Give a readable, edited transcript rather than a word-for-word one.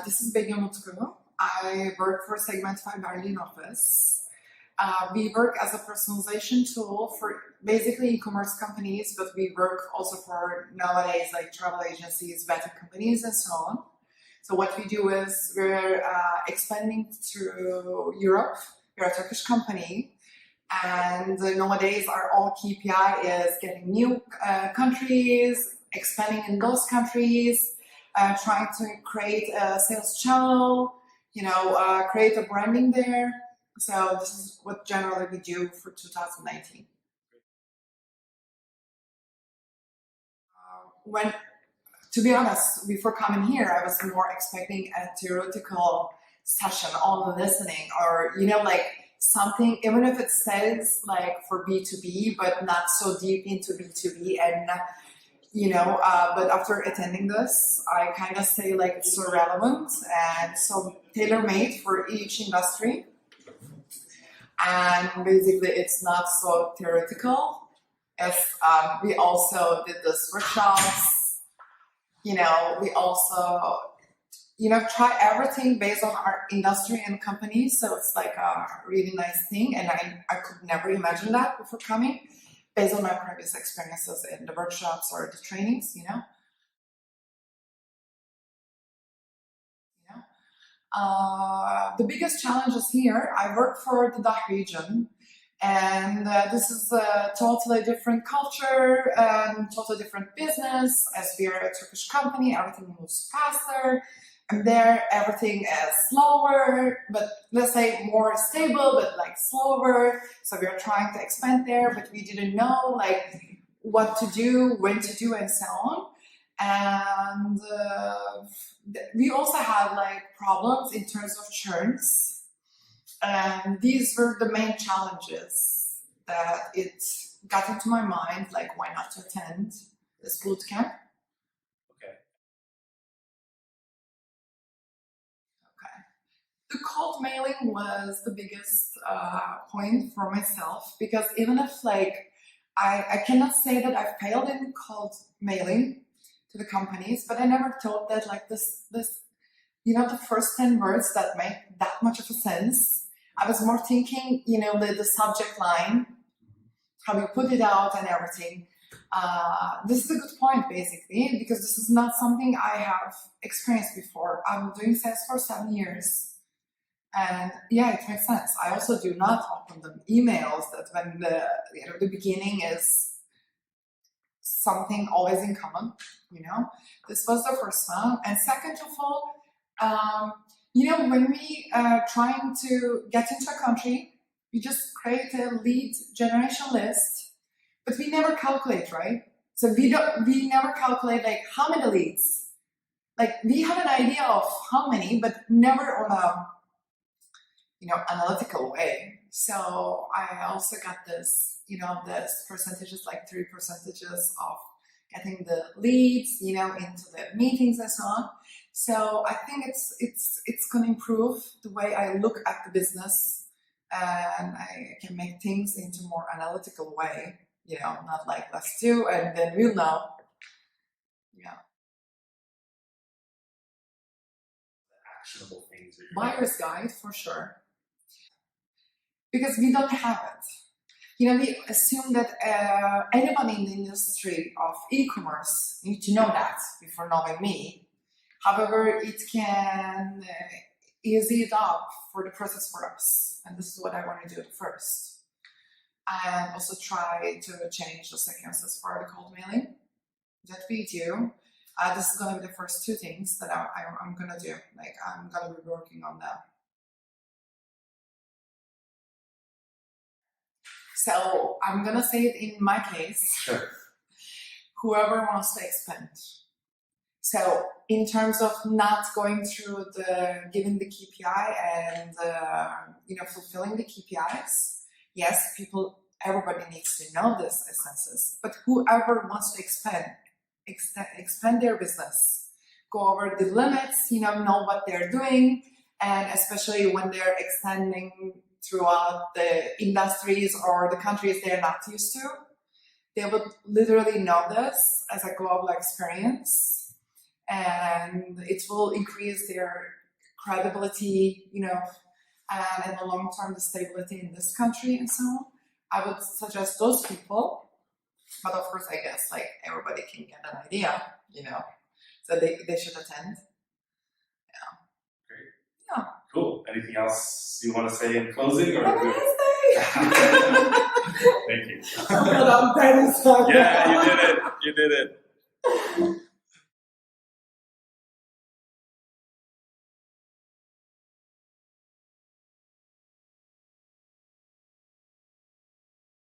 This is Begüm Utku. I work for Segmentify Berlin office. We work as a personalization tool for basically e-commerce companies, but we work also for nowadays like travel agencies, betting companies, and so on. So what we do is we're expanding through Europe. We're a Turkish company, and nowadays our all KPI is getting new countries, expanding in those countries, trying to create a sales channel, create a branding there. So this is what generally we do for 2019. To be honest, before coming here, I was more expecting a theoretical session on listening, or something, even if it says like for B2B, but not so deep into B2B, and but after attending this, I kind of say like it's so relevant and so tailor-made for each industry. And basically it's not so theoretical. If we also did this workshops, we also try everything based on our industry and company. So it's like a really nice thing, and I could never imagine that before coming, based on my previous experiences in the workshops or the trainings, The biggest challenges here, I work for the DACH region, and this is a totally different culture and totally different business. As we are a Turkish company, everything moves faster, and there everything is slower, but let's say more stable, but like slower. So we are trying to expand there, but we didn't know like what to do, when to do, and so on. And we also had like problems in terms of churns. And these were the main challenges that it got into my mind, like why not to attend this boot camp. The cold mailing was the biggest point for myself, because even if like I cannot say that I failed in cold mailing to the companies, but I never thought that like this the first 10 words that make that much of a sense. I was more thinking, the subject line, how you put it out and everything. This is a good point, basically, because this is not something I have experienced before. I'm doing sales for 7 years. And yeah, it makes sense. I also do not open the emails that when the beginning is something always in common, This was the first one. And second of all, when we trying to get into a country, we just create a lead generation list, but we never calculate, right? So we never calculate like how many leads. Like we have an idea of how many, but never on a analytical way. So I also got this, this percentages, like 3% of getting the leads, into the meetings and so on. So I think it's going to improve the way I look at the business, and I can make things into more analytical way, not like let's do and then we'll know. Yeah. Actionable things. Buyer's guide for sure. Because we don't have it. We assume that anybody in the industry of e-commerce need to know that before knowing me. However, it can ease it up for the process for us. And this is what I want to do first. And also try to change the sequences for the cold mailing that we do. This is going to be the first two things that I'm going to do. Like I'm going to be working on them. So I'm going to say it in my case, Sure. Whoever wants to expand. So in terms of not going through giving the KPI and, fulfilling the KPIs, yes, everybody needs to know this essences, but whoever wants to expand their business, go over the limits, know what they're doing, and especially when they're extending throughout the industries or the countries they're not used to, they would literally know this as a global experience. and it will increase their credibility, and in the long term, the stability in this country and so on. I would suggest those people, but of course, I guess like everybody can get an idea, so they should attend. Yeah. Great. Yeah. Cool. Anything else you want to say in closing? Or Have a nice day. Thank you. But I'm very sorry. Yeah, you did it. You did it.